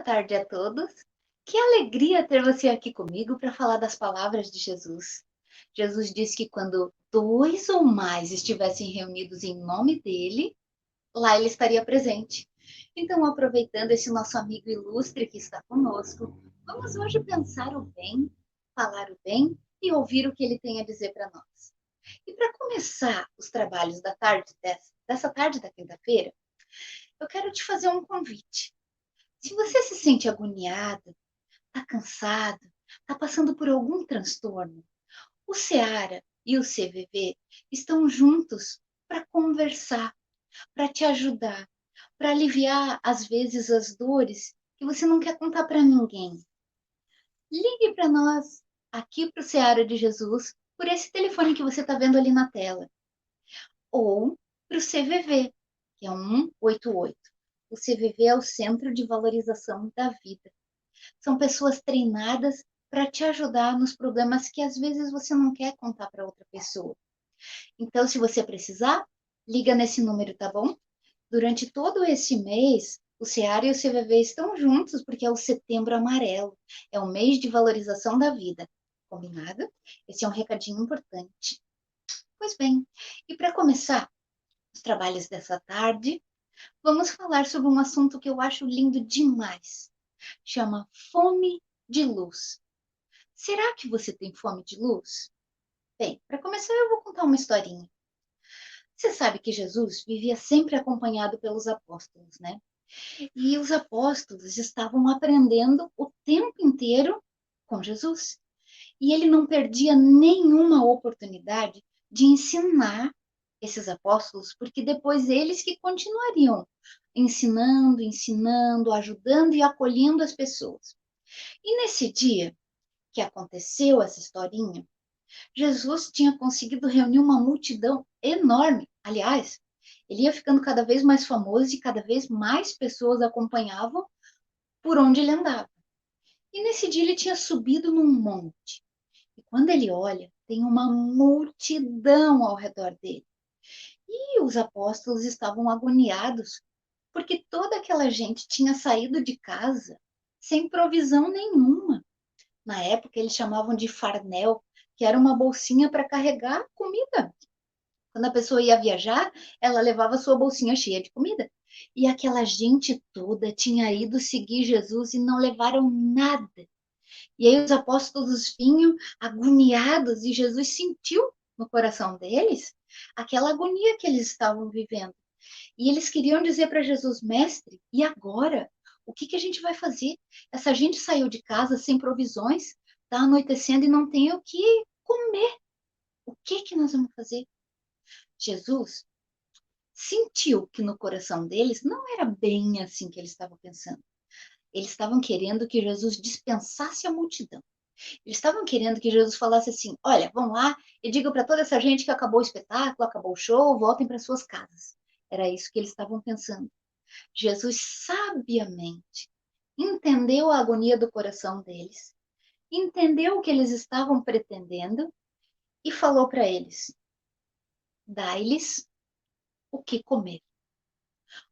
tarde a todos. Que alegria ter você aqui comigo para falar das palavras de Jesus. Jesus disse que quando dois ou mais estivessem reunidos em nome dele, lá ele estaria presente. Então, aproveitando esse nosso amigo ilustre que está conosco, vamos hoje pensar o bem, falar o bem e ouvir o que ele tem a dizer para nós. E para começar os trabalhos da tarde dessa tarde da quinta-feira, eu quero te fazer um convite. Se você se sente agoniado, está cansado, está passando por algum transtorno, o Seara e o CVV estão juntos para conversar, para te ajudar, para aliviar, às vezes, as dores que você não quer contar para ninguém. Ligue para nós, aqui para o Seara de Jesus, por esse telefone que você está vendo ali na tela. Ou para o CVV, que é 188. O CVV é o Centro de Valorização da Vida. São pessoas treinadas para te ajudar nos problemas que às vezes você não quer contar para outra pessoa. Então, se você precisar, liga nesse número, tá bom? Durante todo esse mês, o Seara e o CVV estão juntos porque é o Setembro Amarelo. É o mês de valorização da vida. Combinado? Esse é um recadinho importante. Pois bem, e para começar os trabalhos dessa tarde, vamos falar sobre um assunto que eu acho lindo demais. Chama fome de luz. Será que você tem fome de luz? Bem, para começar, eu vou contar uma historinha. Você sabe que Jesus vivia sempre acompanhado pelos apóstolos, né? E os apóstolos estavam aprendendo o tempo inteiro com Jesus. E ele não perdia nenhuma oportunidade de ensinar esses apóstolos, porque depois eles que continuariam ensinando, ajudando e acolhendo as pessoas. E nesse dia que aconteceu essa historinha, Jesus tinha conseguido reunir uma multidão enorme. Aliás, ele ia ficando cada vez mais famoso e cada vez mais pessoas acompanhavam por onde ele andava. E nesse dia ele tinha subido num monte. E quando ele olha, tem uma multidão ao redor dele. E os apóstolos estavam agoniados, porque toda aquela gente tinha saído de casa sem provisão nenhuma. Na época, eles chamavam de farnel, que era uma bolsinha para carregar comida. Quando a pessoa ia viajar, ela levava sua bolsinha cheia de comida. E aquela gente toda tinha ido seguir Jesus e não levaram nada. E aí os apóstolos vinham agoniados e Jesus sentiu no coração deles aquela agonia que eles estavam vivendo. E eles queriam dizer para Jesus, mestre, e agora? O que a gente vai fazer? Essa gente saiu de casa sem provisões, está anoitecendo e não tem o que comer. O que nós vamos fazer? Jesus sentiu que no coração deles não era bem assim que eles estavam pensando. Eles estavam querendo que Jesus dispensasse a multidão. Eles estavam querendo que Jesus falasse assim, olha, vão lá e digam para toda essa gente que acabou o espetáculo, acabou o show, voltem para suas casas. Era isso que eles estavam pensando. Jesus sabiamente entendeu a agonia do coração deles, entendeu o que eles estavam pretendendo e falou para eles, dai-lhes o que comer.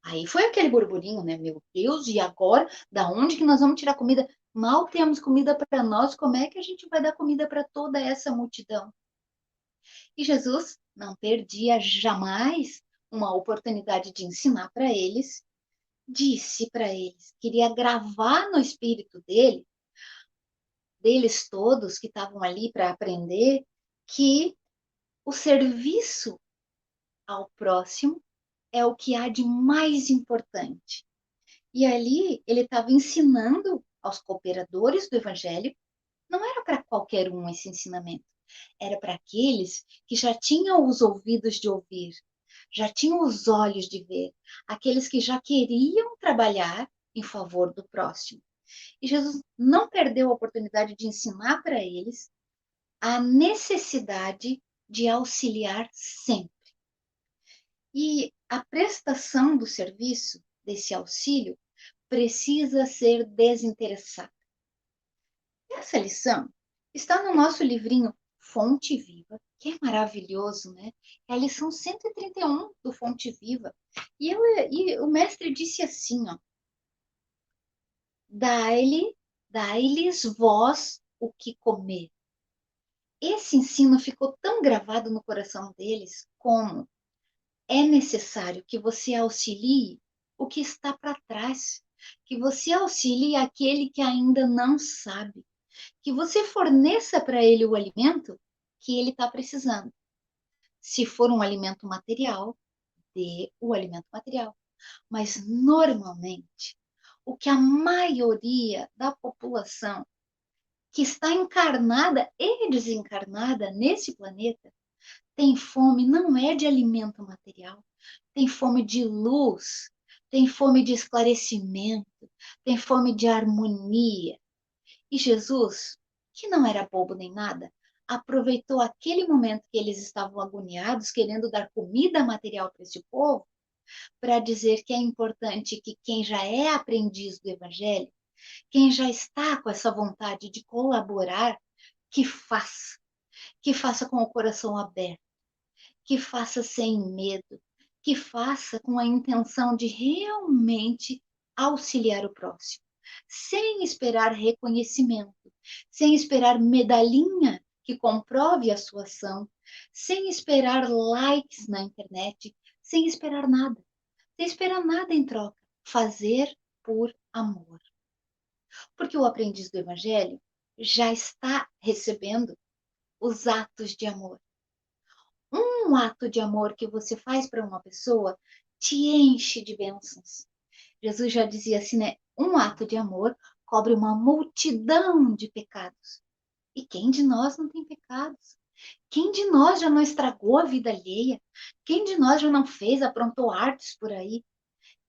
Aí foi aquele burburinho, né? Meu Deus, e agora? Da onde que nós vamos tirar comida? Mal temos comida para nós, como é que a gente vai dar comida para toda essa multidão? E Jesus não perdia jamais uma oportunidade de ensinar para eles, disse para eles, queria gravar no espírito deles todos que estavam ali para aprender, que o serviço ao próximo é o que há de mais importante. E ali ele estava ensinando aos cooperadores do evangelho, não era para qualquer um esse ensinamento, era para aqueles que já tinham os ouvidos de ouvir, já tinham os olhos de ver, aqueles que já queriam trabalhar em favor do próximo. E Jesus não perdeu a oportunidade de ensinar para eles a necessidade de auxiliar sempre. E a prestação do serviço, desse auxílio, precisa ser desinteressada. Essa lição está no nosso livrinho Fonte Viva, que é maravilhoso, né? É a lição 131 do Fonte Viva. E o mestre disse assim, ó, dai-lhes vós o que comer. Esse ensino ficou tão gravado no coração deles como é necessário que você auxilie o que está para trás, que você auxilie aquele que ainda não sabe, que você forneça para ele o alimento que ele está precisando. Se for um alimento material, dê o alimento material. Mas, normalmente, o que a maioria da população que está encarnada e desencarnada nesse planeta tem fome não é de alimento material, tem fome de luz, tem fome de esclarecimento, tem fome de harmonia. E Jesus, que não era bobo nem nada, aproveitou aquele momento que eles estavam agoniados, querendo dar comida material para esse povo, para dizer que é importante que quem já é aprendiz do Evangelho, quem já está com essa vontade de colaborar, que faça com o coração aberto, que faça sem medo, que faça com a intenção de realmente auxiliar o próximo, sem esperar reconhecimento, sem esperar medalhinha que comprove a sua ação, sem esperar likes na internet, sem esperar nada, sem esperar nada em troca. Fazer por amor. Porque o aprendiz do Evangelho já está recebendo os atos de amor. Um ato de amor que você faz para uma pessoa te enche de bênçãos. Jesus já dizia assim, né? Um ato de amor cobre uma multidão de pecados. E quem de nós não tem pecados? Quem de nós já não estragou a vida alheia? Quem de nós já não fez, aprontou artes por aí?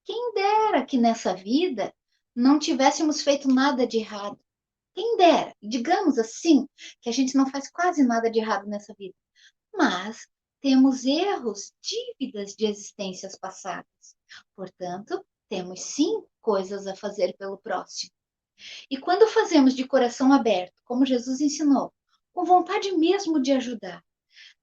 Quem dera que nessa vida não tivéssemos feito nada de errado. Quem dera, digamos assim, que a gente não faz quase nada de errado nessa vida. Mas temos erros, dívidas de existências passadas. Portanto, temos sim coisas a fazer pelo próximo. E quando fazemos de coração aberto, como Jesus ensinou, com vontade mesmo de ajudar,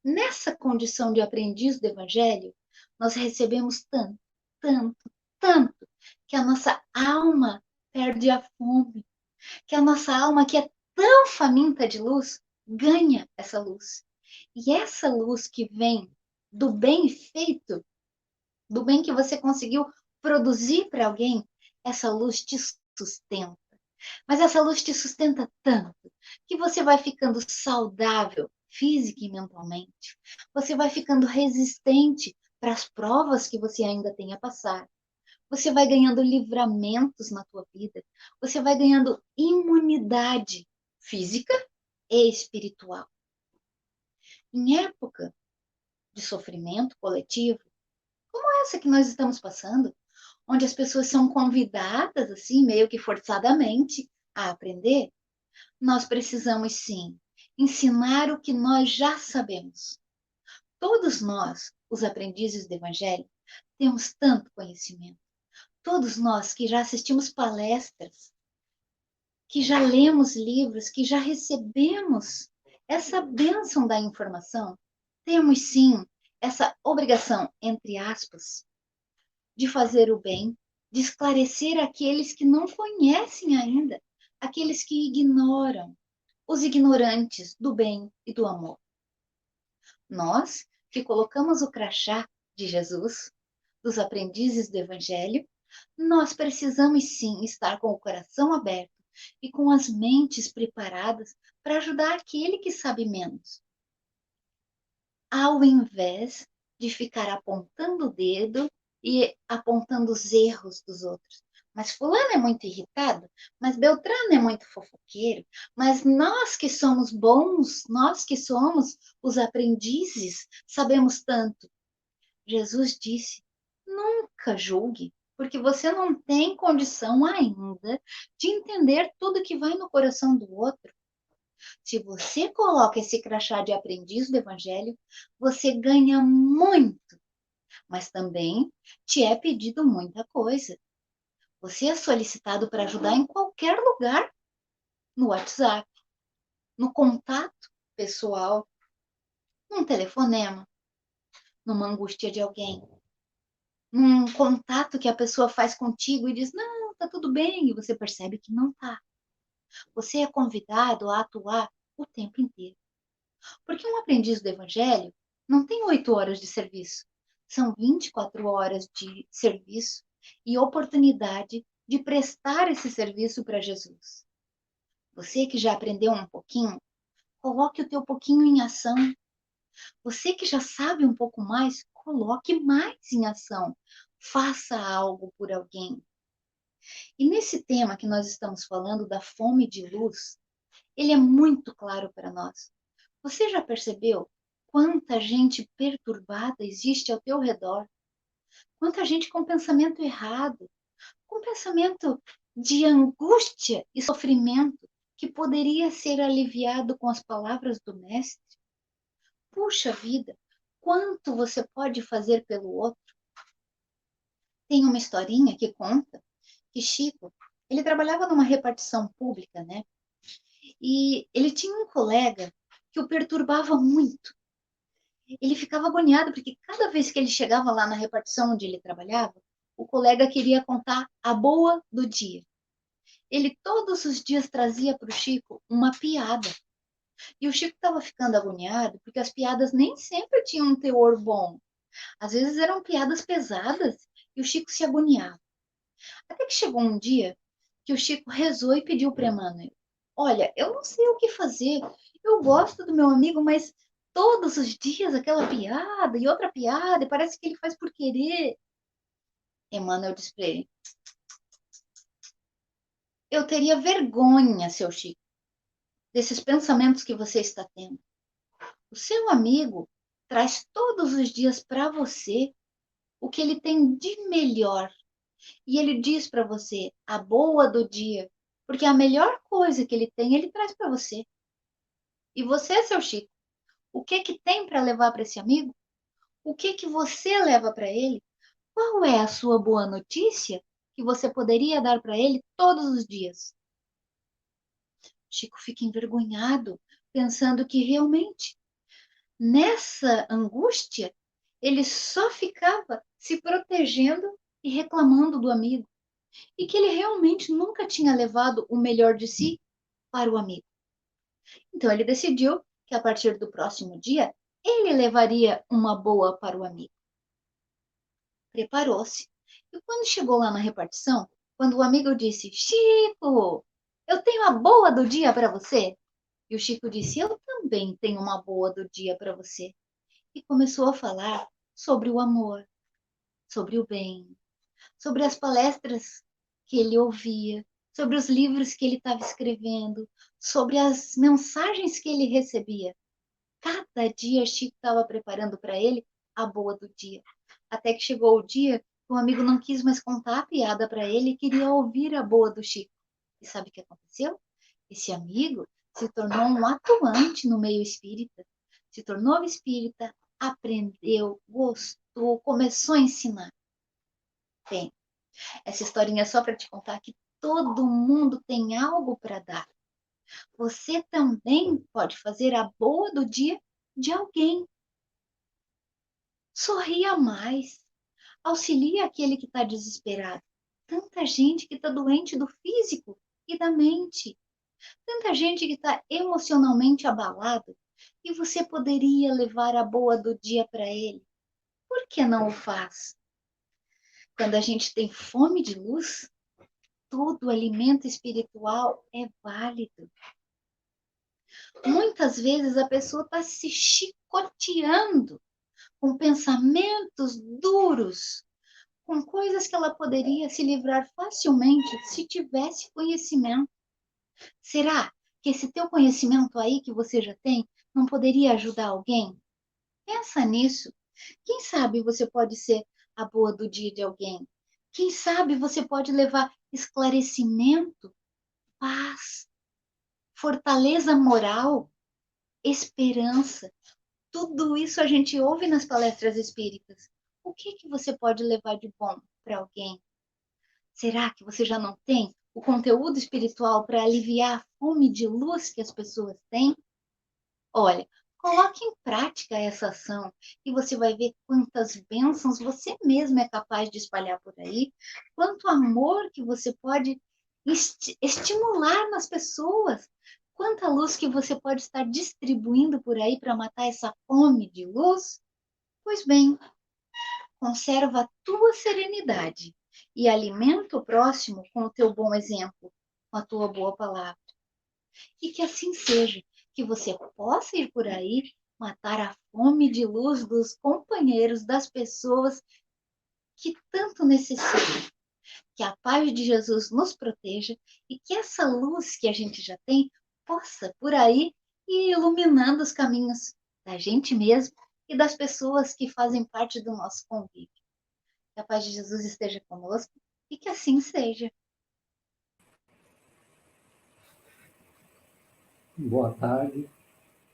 nessa condição de aprendiz do Evangelho, nós recebemos tanto, tanto, tanto, que a nossa alma perde a fome, que a nossa alma, que é tão faminta de luz, ganha essa luz. E essa luz que vem do bem feito, do bem que você conseguiu produzir para alguém, essa luz te sustenta. Mas essa luz te sustenta tanto que você vai ficando saudável física e mentalmente. Você vai ficando resistente para as provas que você ainda tem a passar. Você vai ganhando livramentos na tua vida. Você vai ganhando imunidade física e espiritual. Em época de sofrimento coletivo, como essa que nós estamos passando, onde as pessoas são convidadas, assim, meio que forçadamente, a aprender, nós precisamos sim ensinar o que nós já sabemos. Todos nós, os aprendizes do Evangelho, temos tanto conhecimento. Todos nós que já assistimos palestras, que já lemos livros, que já recebemos essa bênção da informação, temos sim essa obrigação, entre aspas, de fazer o bem, de esclarecer aqueles que não conhecem ainda, aqueles que ignoram, os ignorantes do bem e do amor. Nós, que colocamos o crachá de Jesus, dos aprendizes do Evangelho, nós precisamos sim estar com o coração aberto e com as mentes preparadas para ajudar aquele que sabe menos, ao invés de ficar apontando o dedo e apontando os erros dos outros. Mas fulano é muito irritado, mas Beltrano é muito fofoqueiro, mas nós que somos bons, nós que somos os aprendizes, sabemos tanto. Jesus disse, nunca julgue, porque você não tem condição ainda de entender tudo que vai no coração do outro. Se você coloca esse crachá de aprendiz do Evangelho, você ganha muito, mas também te é pedido muita coisa. Você é solicitado para ajudar em qualquer lugar, no WhatsApp, no contato pessoal, num telefonema, numa angústia de alguém, num contato que a pessoa faz contigo e diz, não, tá tudo bem, e você percebe que não tá. Você é convidado a atuar o tempo inteiro. Porque um aprendiz do evangelho não tem 8 horas de serviço. São 24 horas de serviço e oportunidade de prestar esse serviço para Jesus. Você que já aprendeu um pouquinho, coloque o teu pouquinho em ação. Você que já sabe um pouco mais, coloque mais em ação. Faça algo por alguém. E nesse tema que nós estamos falando da fome de luz, ele é muito claro para nós. Você já percebeu quanta gente perturbada existe ao teu redor? Quanta gente com pensamento errado, com pensamento de angústia e sofrimento que poderia ser aliviado com as palavras do Mestre? Puxa vida, quanto você pode fazer pelo outro? Tem uma historinha que conta que Chico, ele trabalhava numa repartição pública, né? E ele tinha um colega que o perturbava muito. Ele ficava agoniado porque cada vez que ele chegava lá na repartição onde ele trabalhava, o colega queria contar a boa do dia. Ele todos os dias trazia para o Chico uma piada. E o Chico estava ficando agoniado porque as piadas nem sempre tinham um teor bom. Às vezes eram piadas pesadas e o Chico se agoniava. Até que chegou um dia que o Chico rezou e pediu para Emmanuel: Olha, eu não sei o que fazer. Eu gosto do meu amigo, mas todos os dias aquela piada e outra piada, e parece que ele faz por querer. Emmanuel disse para ele: Eu teria vergonha, seu Chico, desses pensamentos que você está tendo. O seu amigo traz todos os dias para você o que ele tem de melhor. E ele diz para você a boa do dia, porque a melhor coisa que ele tem, ele traz para você. E você, seu Chico, o que que tem para levar para esse amigo? O que que você leva para ele? Qual é a sua boa notícia que você poderia dar para ele todos os dias? Chico fica envergonhado, pensando que realmente, nessa angústia, ele só ficava se protegendo e reclamando do amigo, e que ele realmente nunca tinha levado o melhor de si para o amigo. Então ele decidiu que a partir do próximo dia ele levaria uma boa para o amigo. Preparou-se. E quando chegou lá na repartição, quando o amigo disse: Chico, eu tenho a boa do dia para você. E o Chico disse: Eu também tenho uma boa do dia para você. E começou a falar sobre o amor, sobre o bem, sobre as palestras que ele ouvia, sobre os livros que ele estava escrevendo, sobre as mensagens que ele recebia. Cada dia Chico estava preparando para ele a boa do dia. Até que chegou o dia que o amigo não quis mais contar a piada para ele e queria ouvir a boa do Chico. E sabe o que aconteceu? Esse amigo se tornou um atuante no meio espírita. Se tornou espírita, aprendeu, gostou, começou a ensinar. Bem, essa historinha é só para te contar que todo mundo tem algo para dar. Você também pode fazer a boa do dia de alguém. Sorria mais. Auxilia aquele que está desesperado. Tanta gente que está doente do físico e da mente. Tanta gente que está emocionalmente abalada. E você poderia levar a boa do dia para ele. Por que não o faz? Quando a gente tem fome de luz, todo alimento espiritual é válido. Muitas vezes a pessoa está se chicoteando com pensamentos duros, com coisas que ela poderia se livrar facilmente se tivesse conhecimento. Será que esse teu conhecimento aí que você já tem não poderia ajudar alguém? Pensa nisso. Quem sabe você pode ser a boa do dia de alguém? Quem sabe você pode levar esclarecimento, paz, fortaleza moral, esperança. Tudo isso a gente ouve nas palestras espíritas. O que que você pode levar de bom para alguém? Será que você já não tem o conteúdo espiritual para aliviar a fome de luz que as pessoas têm? Olha, Coloque em prática essa ação e você vai ver quantas bênçãos você mesmo é capaz de espalhar por aí, quanto amor que você pode estimular nas pessoas, quanta luz que você pode estar distribuindo por aí para matar essa fome de luz. Pois bem, conserva a tua serenidade e alimenta o próximo com o teu bom exemplo, com a tua boa palavra. E que assim seja, que você possa ir por aí matar a fome de luz dos companheiros, das pessoas que tanto necessitam. Que a paz de Jesus nos proteja e que essa luz que a gente já tem possa por aí ir iluminando os caminhos da gente mesmo e das pessoas que fazem parte do nosso convívio. Que a paz de Jesus esteja conosco e que assim seja. Boa tarde,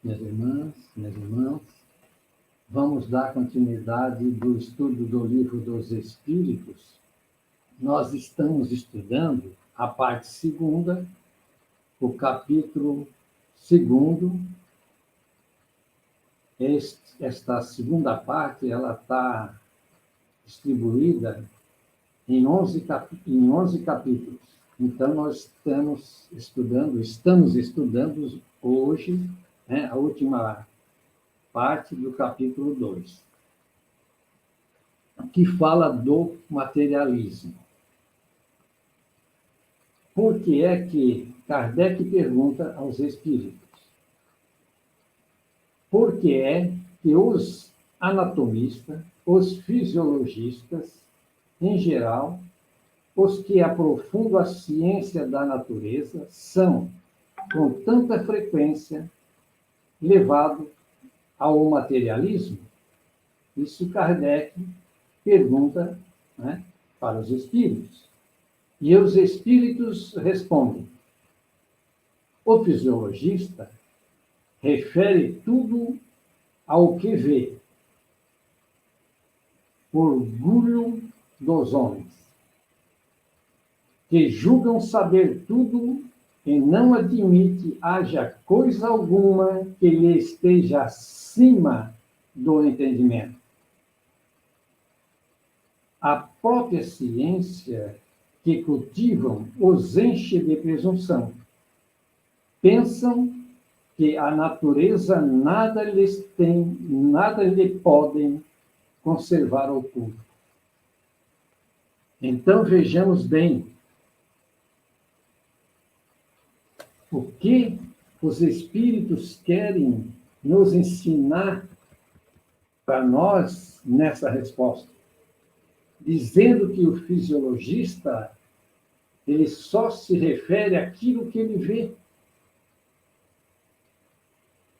minhas irmãs, meus irmãos. Vamos dar continuidade do estudo do Livro dos Espíritos. Nós estamos estudando a parte segunda, o capítulo segundo. Esta segunda parte ela está distribuída em 11 capítulos. Então, nós estamos estudando hoje, né, a última parte do capítulo 2, que fala do materialismo. Por que é que Kardec pergunta aos espíritos? Por que é que os anatomistas, os fisiologistas, em geral, os que aprofundam a ciência da natureza, são, com tanta frequência, levados ao materialismo? Isso Kardec pergunta, né, para os espíritos. E os espíritos respondem: o fisiologista refere tudo ao que vê, orgulho dos homens, que julgam saber tudo e não admite haja coisa alguma que lhe esteja acima do entendimento. A própria ciência que cultivam os enche de presunção. Pensam que a natureza nada lhes tem, nada lhe podem conservar oculto. Então vejamos bem o que os espíritos querem nos ensinar para nós nessa resposta, dizendo que o fisiologista ele só se refere àquilo que ele vê.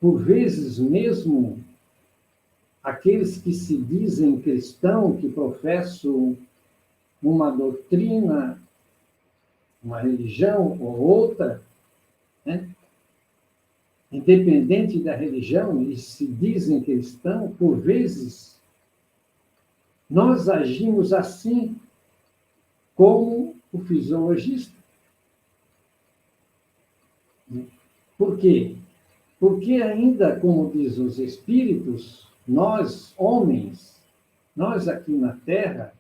Por vezes mesmo, aqueles que se dizem cristãos, que professam uma doutrina, uma religião ou outra, né? Independente da religião, e se dizem cristãos, por vezes, nós agimos assim como o fisiologista. Por quê? Porque ainda, como diz os espíritos, nós, homens, nós aqui na Terra,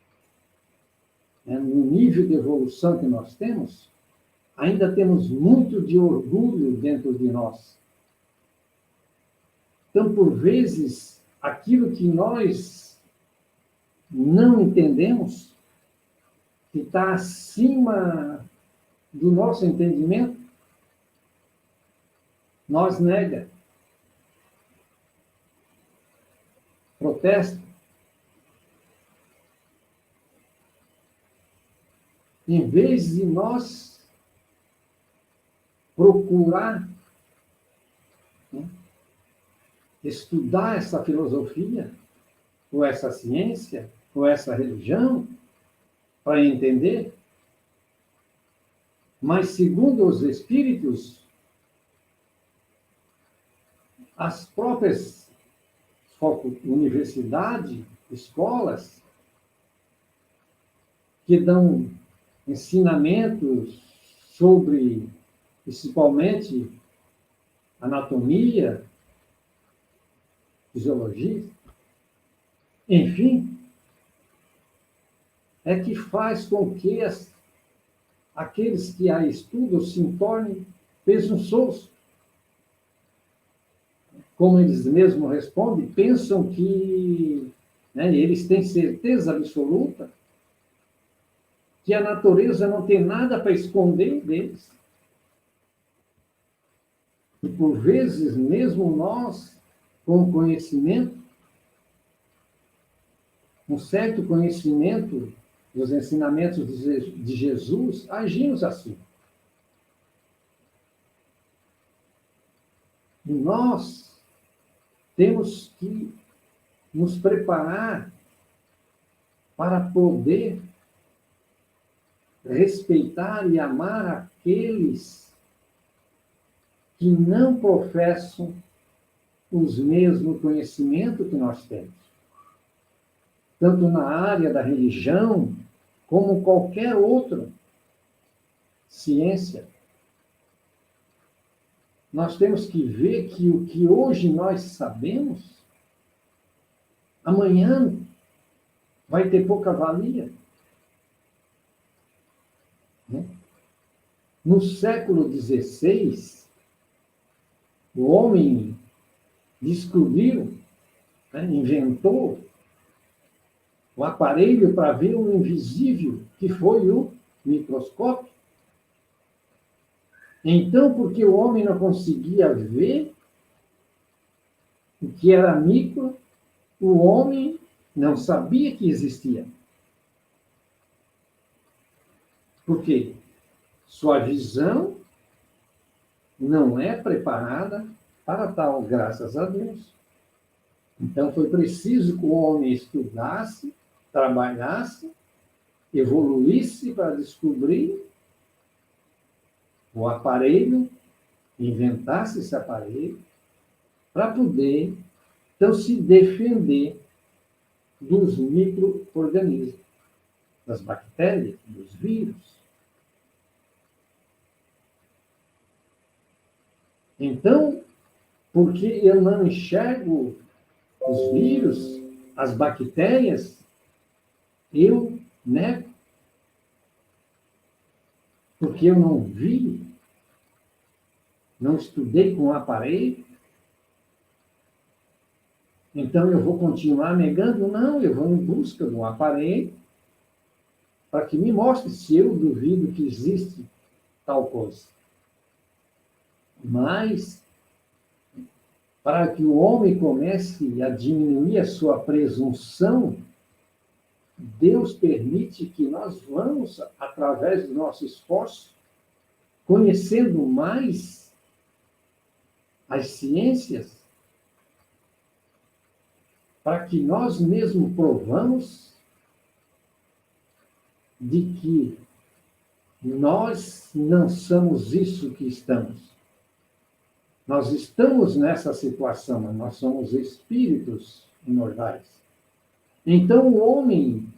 né, no nível de evolução que nós temos, ainda temos muito de orgulho dentro de nós. Então, por vezes, aquilo que nós não entendemos, que está acima do nosso entendimento, nós nega, protesta. Em vez de nós procurar, né, estudar essa filosofia, ou essa ciência, ou essa religião, para entender, mas segundo os espíritos, as próprias universidades, escolas, que dão ensinamentos sobre, principalmente, anatomia, fisiologistas, enfim, é que faz com que aqueles que a estudam se tornem presunçosos. Como eles mesmos respondem, pensam que, né, eles têm certeza absoluta que a natureza não tem nada para esconder deles. E, por vezes, mesmo nós, com conhecimento, um certo conhecimento dos ensinamentos de Jesus, agimos assim. E nós temos que nos preparar para poder respeitar e amar aqueles que não professam os mesmos conhecimentos que nós temos. Tanto na área da religião, como qualquer outra ciência. Nós temos que ver que o que hoje nós sabemos, amanhã vai ter pouca valia. No século XVI, o homem descobriu, inventou o aparelho para ver o invisível, que foi o microscópio. Então, porque o homem não conseguia ver o que era micro, o homem não sabia que existia. Por quê? Sua visão não é preparada para tal, graças a Deus. Então, foi preciso que o homem estudasse, trabalhasse, evoluísse para descobrir o aparelho, inventasse esse aparelho, para poder, então, se defender dos micro-organismos, das bactérias, dos vírus. Então, porque eu não enxergo os vírus, as bactérias, eu nego. Porque eu não vi, não estudei com o aparelho, então eu vou continuar negando? Não, eu vou em busca de um aparelho para que me mostre se eu duvido que existe tal coisa. Mas, para que o homem comece a diminuir a sua presunção, Deus permite que nós vamos, através do nosso esforço, conhecendo mais as ciências, para que nós mesmos provamos de que nós não somos isso que estamos. Nós estamos nessa situação, mas nós somos espíritos imortais. Então, o homem,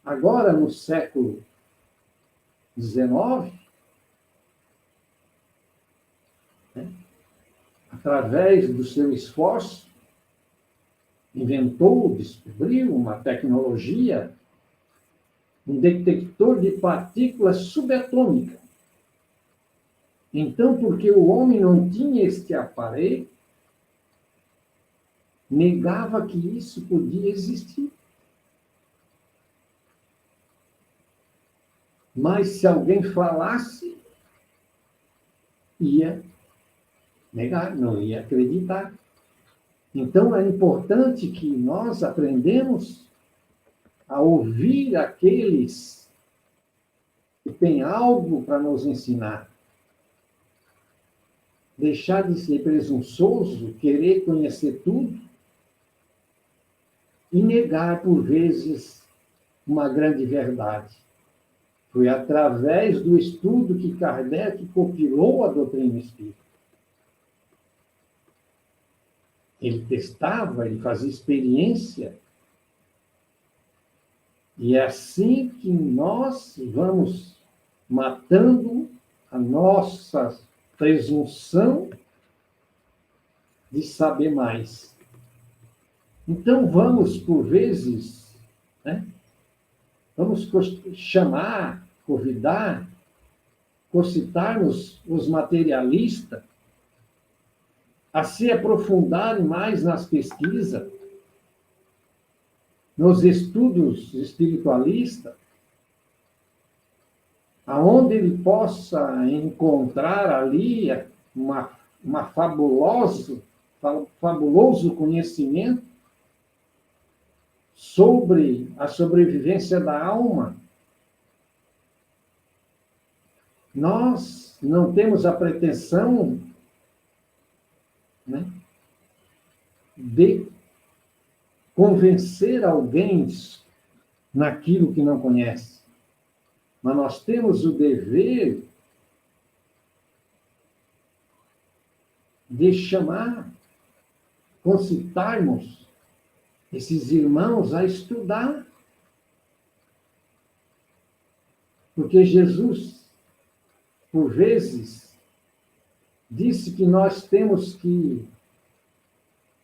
agora no século XIX, através do seu esforço, inventou, descobriu uma tecnologia, um detector de partículas subatômicas. Então, porque o homem não tinha este aparelho, negava que isso podia existir. Mas se alguém falasse, ia negar, não ia acreditar. Então, é importante que nós aprendamos a ouvir aqueles que têm algo para nos ensinar. Deixar de ser presunçoso, querer conhecer tudo e negar, por vezes, uma grande verdade. Foi através do estudo que Kardec compilou a doutrina espírita. Ele testava, ele fazia experiência. E é assim que nós vamos matando a nossa presunção de saber mais. Então, vamos, por vezes, né, vamos chamar, convidar, concitarmos os materialistas a se aprofundarem mais nas pesquisas, nos estudos espiritualistas, aonde ele possa encontrar ali uma fabuloso conhecimento sobre a sobrevivência da alma. Nós não temos a pretensão, né, de convencer alguém naquilo que não conhece. Mas nós temos o dever de chamar, concitarmos esses irmãos a estudar. Porque Jesus, por vezes, disse que nós temos que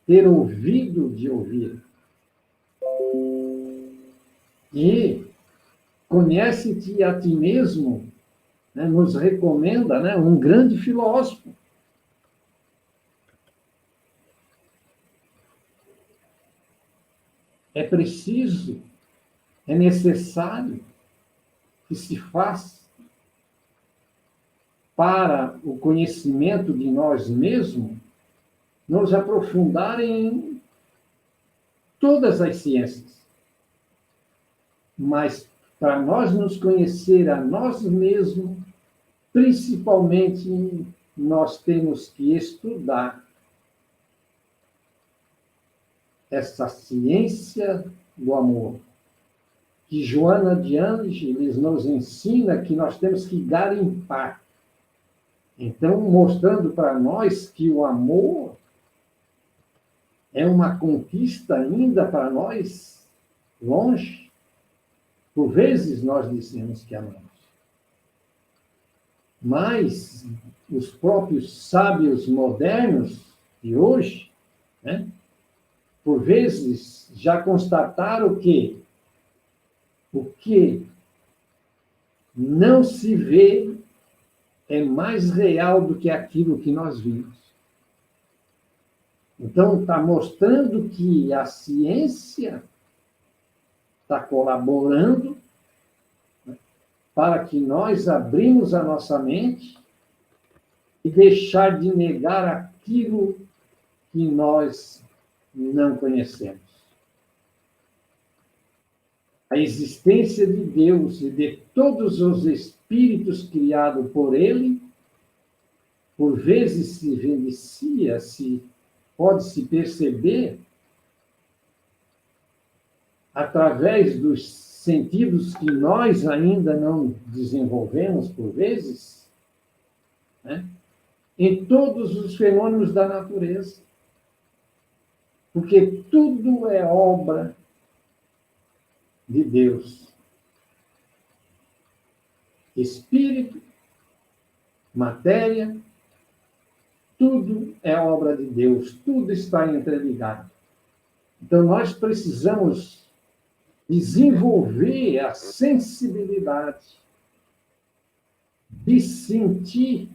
ter ouvido de ouvir. E conhece-te a ti mesmo, né, nos recomenda, né, um grande filósofo. É preciso, é necessário que se faça para o conhecimento de nós mesmos, nos aprofundar em todas as ciências. Mas, para nós nos conhecer a nós mesmos, principalmente, nós temos que estudar essa ciência do amor, que Joana de Ângeles nos ensina que nós temos que garimpar. Então, mostrando para nós que o amor é uma conquista ainda para nós longe. Por vezes nós dizemos que amamos. Mas os próprios sábios modernos de hoje, né, por vezes já constataram que o que não se vê é mais real do que aquilo que nós vimos. Então, está mostrando que a ciência está colaborando, né, para que nós abrimos a nossa mente e deixar de negar aquilo que nós não conhecemos. A existência de Deus e de todos os espíritos criados por Ele, por vezes se evidencia, pode-se perceber através dos sentidos que nós ainda não desenvolvemos, por vezes, né, em todos os fenômenos da natureza. Porque tudo é obra de Deus. Espírito, matéria, tudo é obra de Deus, tudo está interligado. Então, nós precisamos desenvolver a sensibilidade de sentir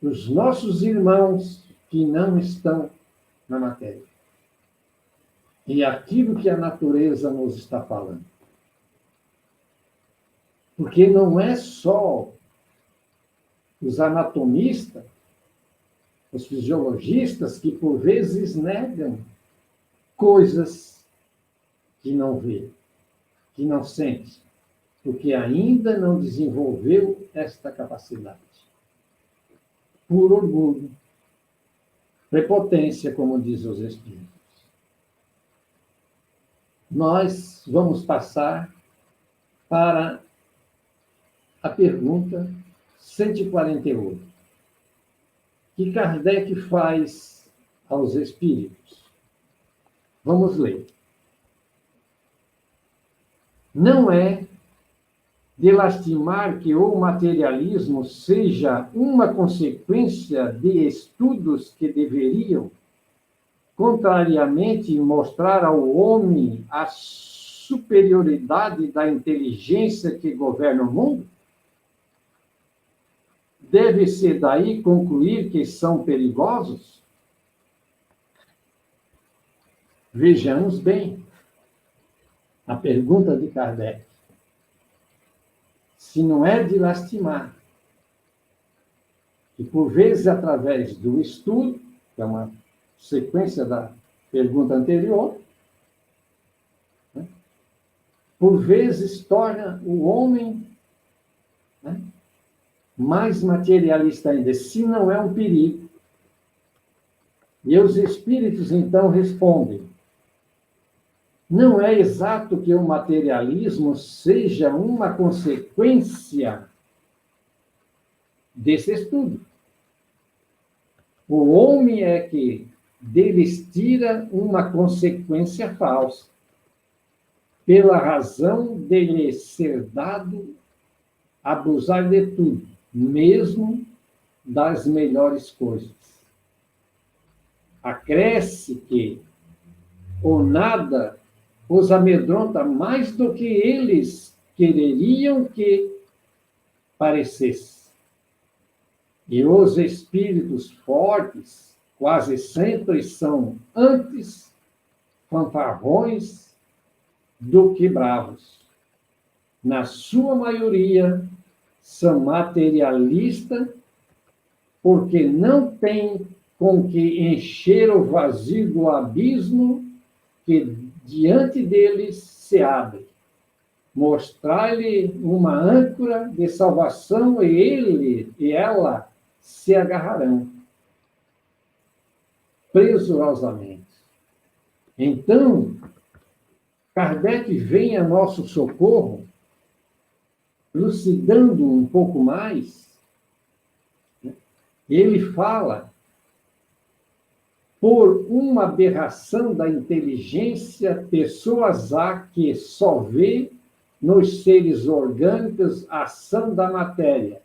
os nossos irmãos que não estão na matéria. E aquilo que a natureza nos está falando. Porque não é só os anatomistas, os fisiologistas, que por vezes negam coisas que não vê, que não sente, porque ainda não desenvolveu esta capacidade. Por orgulho, prepotência, como diz os Espíritos. Nós vamos passar para a pergunta 148, que Kardec faz aos Espíritos. Vamos ler. Não é de lastimar que o materialismo seja uma consequência de estudos que deveriam contrariamente mostrar ao homem a superioridade da inteligência que governa o mundo? Deve-se daí concluir que são perigosos? Vejamos bem a pergunta de Kardec. Se não é de lastimar, e por vezes através do estudo, que é uma sequência da pergunta anterior, né, por vezes torna o homem, né, mais materialista ainda, se não é um perigo. E os espíritos, então, respondem: não é exato que o materialismo seja uma consequência desse estudo. O homem é que deles tira uma consequência falsa, pela razão dele ser dado abusar de tudo, mesmo das melhores coisas. Acresce que o nada os amedronta mais do que eles quereriam que parecesse. E os espíritos fortes quase sempre são antes fanfarrões do que bravos. Na sua maioria, são materialistas porque não têm com que encher o vazio do abismo que diante deles se abre. Mostrar-lhe uma âncora de salvação e ele e ela se agarrarão presurosamente. Então, Kardec vem a nosso socorro, elucidando um pouco mais. Ele fala: por uma aberração da inteligência, pessoas há que só vê nos seres orgânicos a ação da matéria,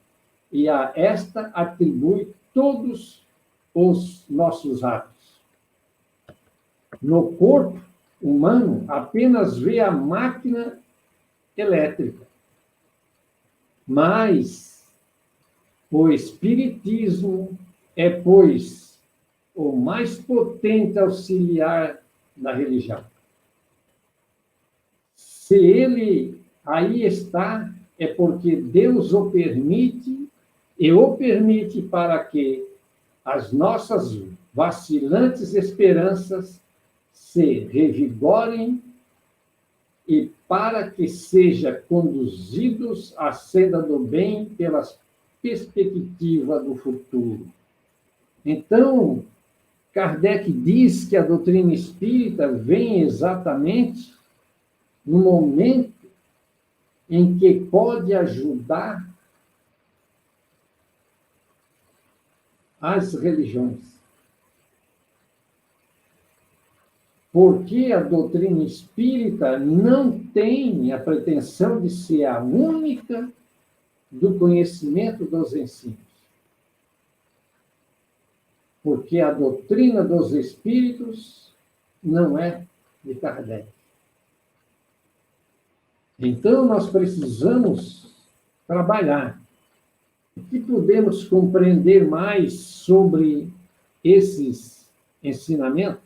e a esta atribui todos os nossos atos. No corpo humano, apenas vê a máquina elétrica. Mas o espiritismo é, pois, o mais potente auxiliar da religião. Se ele aí está, é porque Deus o permite, e o permite para que as nossas vacilantes esperanças se revigorem e para que sejam conduzidos à senda do bem pela perspectiva do futuro. Então, Kardec diz que a doutrina espírita vem exatamente no momento em que pode ajudar as religiões. Porque a doutrina espírita não tem a pretensão de ser a única do conhecimento dos ensinos. Porque a doutrina dos espíritos não é de Kardec. Então, nós precisamos trabalhar. O que podemos compreender mais sobre esses ensinamentos?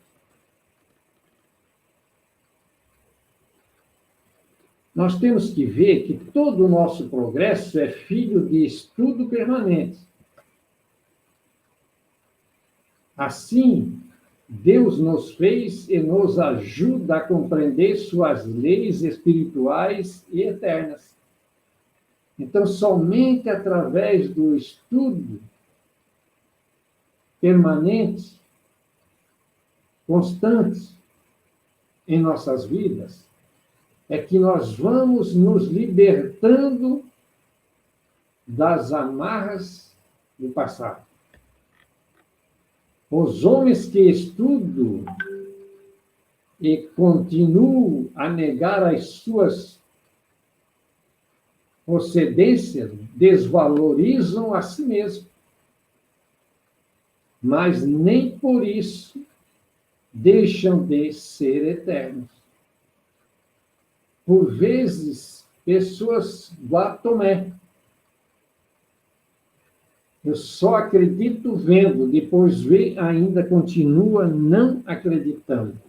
Nós temos que ver que todo o nosso progresso é filho de estudo permanente. Assim, Deus nos fez e nos ajuda a compreender suas leis espirituais e eternas. Então, somente através do estudo permanente, constante em nossas vidas, é que nós vamos nos libertando das amarras do passado. Os homens que estudam e continuam a negar as suas procedências desvalorizam a si mesmos. Mas nem por isso deixam de ser eternos. Por vezes, pessoas igual a Tomé. Eu só acredito vendo, depois vê, ainda continua não acreditando.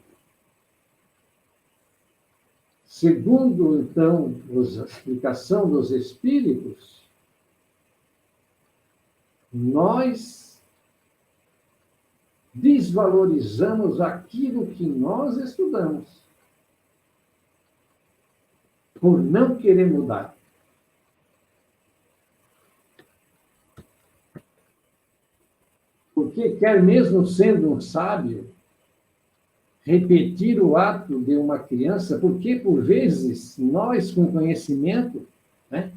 Segundo, então, a explicação dos Espíritos, nós desvalorizamos aquilo que nós estudamos, por não querer mudar. Porque quer mesmo sendo um sábio, repetir o ato de uma criança, porque, por vezes, nós, com conhecimento, né,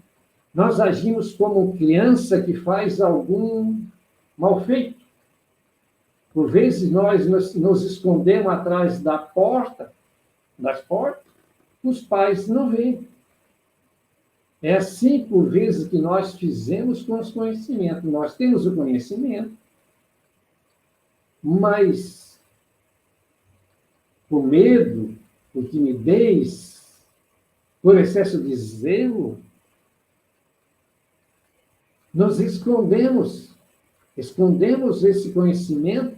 nós agimos como criança que faz algum mal feito. Por vezes, nós nos escondemos atrás das portas, os pais não veem. É assim, por vezes, que nós fizemos com os conhecimentos. Nós temos o conhecimento, mas por medo, por timidez, por excesso de zelo, nos escondemos esse conhecimento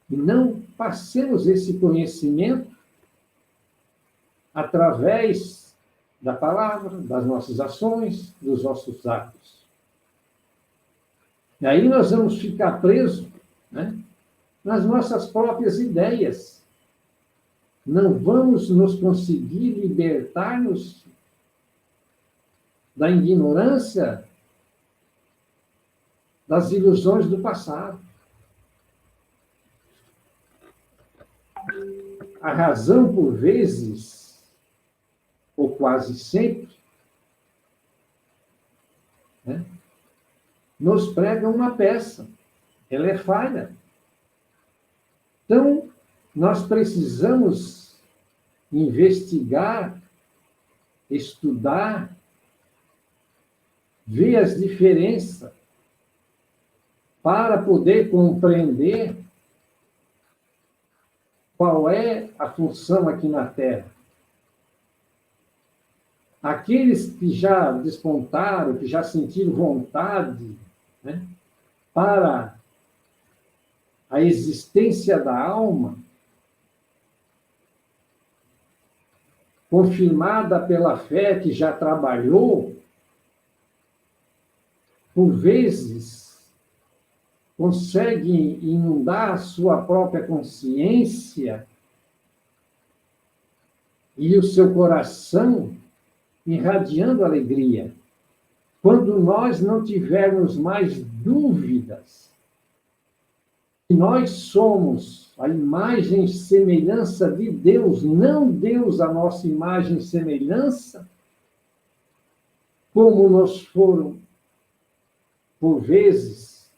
e não passemos esse conhecimento através da palavra, das nossas ações, dos nossos atos. E aí nós vamos ficar presos, né, nas nossas próprias ideias. Não vamos nos conseguir libertar-nos da ignorância, das ilusões do passado. A razão, por vezes, ou quase sempre, né, nos prega uma peça. Ela é falha. Então, nós precisamos investigar, estudar, ver as diferenças, para poder compreender qual é a função aqui na Terra. Aqueles que já despontaram, que já sentiram vontade, né, para a existência da alma, confirmada pela fé que já trabalhou, por vezes, conseguem inundar a sua própria consciência e o seu coração irradiando alegria. Quando nós não tivermos mais dúvidas que nós somos a imagem e semelhança de Deus, não Deus a nossa imagem e semelhança, como nos foram, por vezes,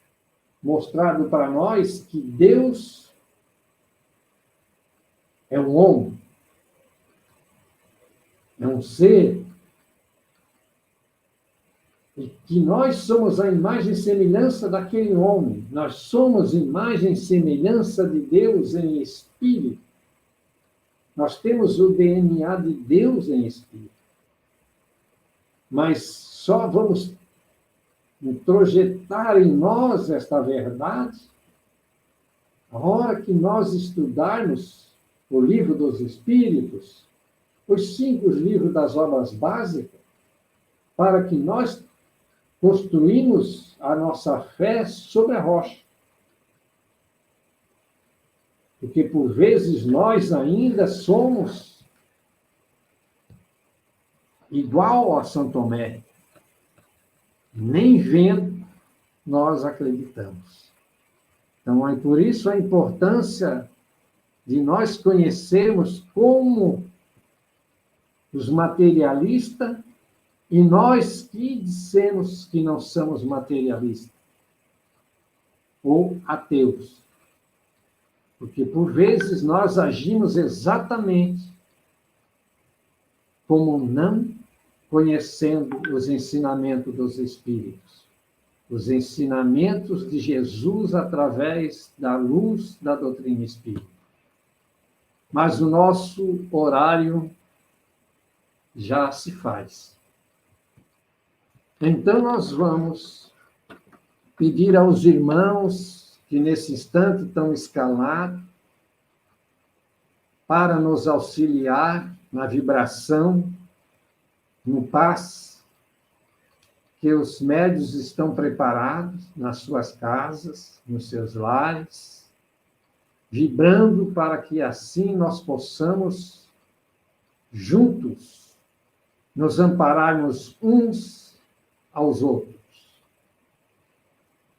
mostrado para nós que Deus é um homem, é um ser, e que nós somos a imagem e semelhança daquele homem. Nós somos imagem e semelhança de Deus em espírito. Nós temos o DNA de Deus em espírito. Mas só vamos introjetar em nós esta verdade a hora que nós estudarmos o livro dos Espíritos, os 5 livros das obras básicas, para que nós construímos a nossa fé sobre a rocha. Porque, por vezes, nós ainda somos igual a São Tomé. Nem vendo, nós acreditamos. Então, é por isso a importância de nós conhecermos como os materialistas e nós que dissemos que não somos materialistas ou ateus. Porque, por vezes, nós agimos exatamente como não conhecendo os ensinamentos dos Espíritos. os ensinamentos de Jesus através da luz da doutrina espírita. Mas o nosso horário já se faz. Então nós vamos pedir aos irmãos que nesse instante estão escalados para nos auxiliar na vibração, no passe, que os médiuns estão preparados nas suas casas, nos seus lares, vibrando para que assim nós possamos, juntos, nos ampararmos uns aos outros.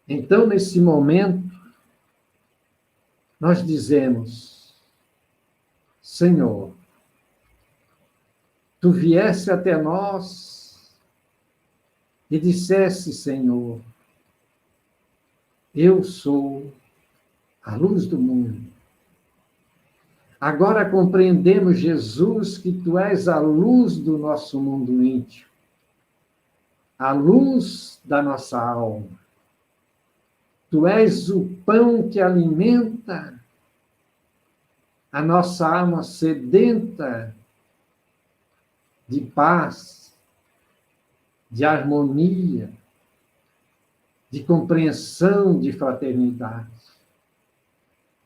Então, nesse momento, nós dizemos: Senhor, Tu viesse até nós e dissesse, Senhor, eu sou a luz do mundo. Agora compreendemos, Jesus, que Tu és a luz do nosso mundo íntimo, a luz da nossa alma. Tu és o pão que alimenta a nossa alma sedenta de paz, de harmonia, de compreensão, de fraternidade.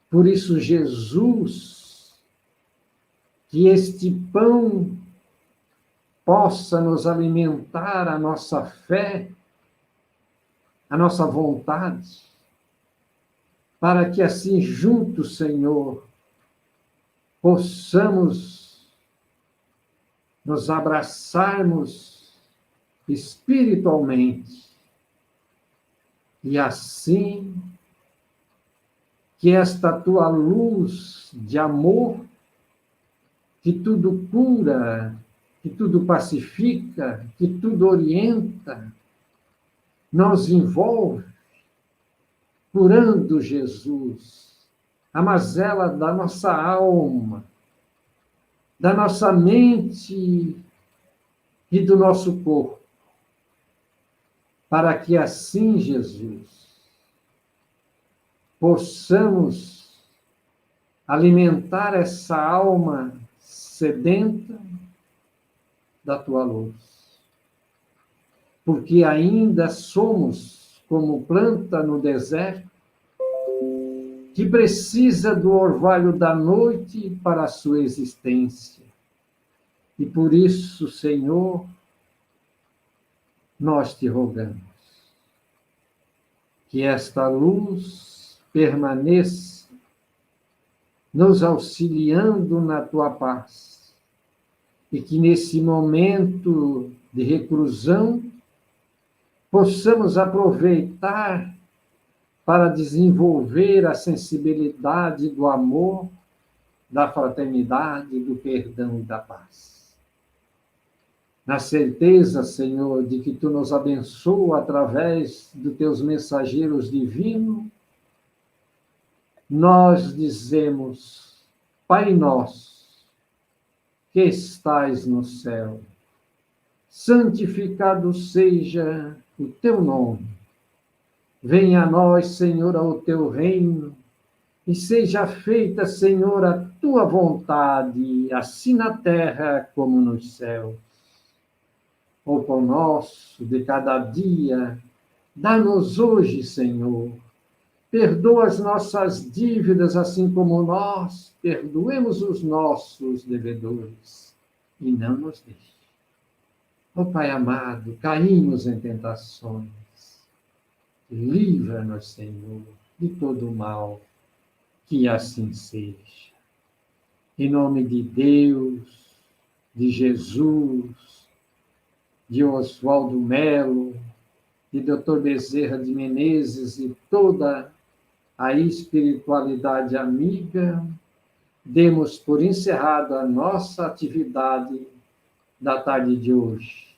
Por isso, Jesus, que este pão possa nos alimentar a nossa fé, a nossa vontade, para que assim juntos, Senhor, possamos nos abraçarmos espiritualmente e assim que esta Tua luz de amor, que tudo cura, que tudo pacifica, que tudo orienta, nos envolve, curando, Jesus, a mazela da nossa alma, da nossa mente e do nosso corpo, para que assim, Jesus, possamos alimentar essa alma sedenta da Tua luz. Porque ainda somos como planta no deserto, que precisa do orvalho da noite para a sua existência. E por isso, Senhor, nós te rogamos que esta luz permaneça nos auxiliando na Tua paz e que nesse momento de reclusão possamos aproveitar para desenvolver a sensibilidade do amor, da fraternidade, do perdão e da paz. Na certeza, Senhor, de que Tu nos abençoa através dos Teus mensageiros divinos, nós dizemos: Pai nosso, que estais no céu, santificado seja o Teu nome. Venha a nós, Senhor, ao Teu reino, e seja feita, Senhor, a Tua vontade, assim na terra como nos céus. O pão nosso de cada dia, dá-nos hoje, Senhor. Perdoa as nossas dívidas, assim como nós perdoemos os nossos devedores. E não nos deixe, ó Pai amado, caímos em tentações. Livra-nos, Senhor, de todo o mal, que assim seja. Em nome de Deus, de Jesus, de Oswaldo Melo, de Dr. Bezerra de Menezes e toda a espiritualidade amiga, demos por encerrada a nossa atividade da tarde de hoje.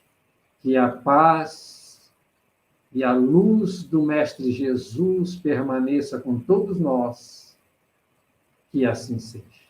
Que a paz e a luz do Mestre Jesus permaneça com todos nós. Que assim seja.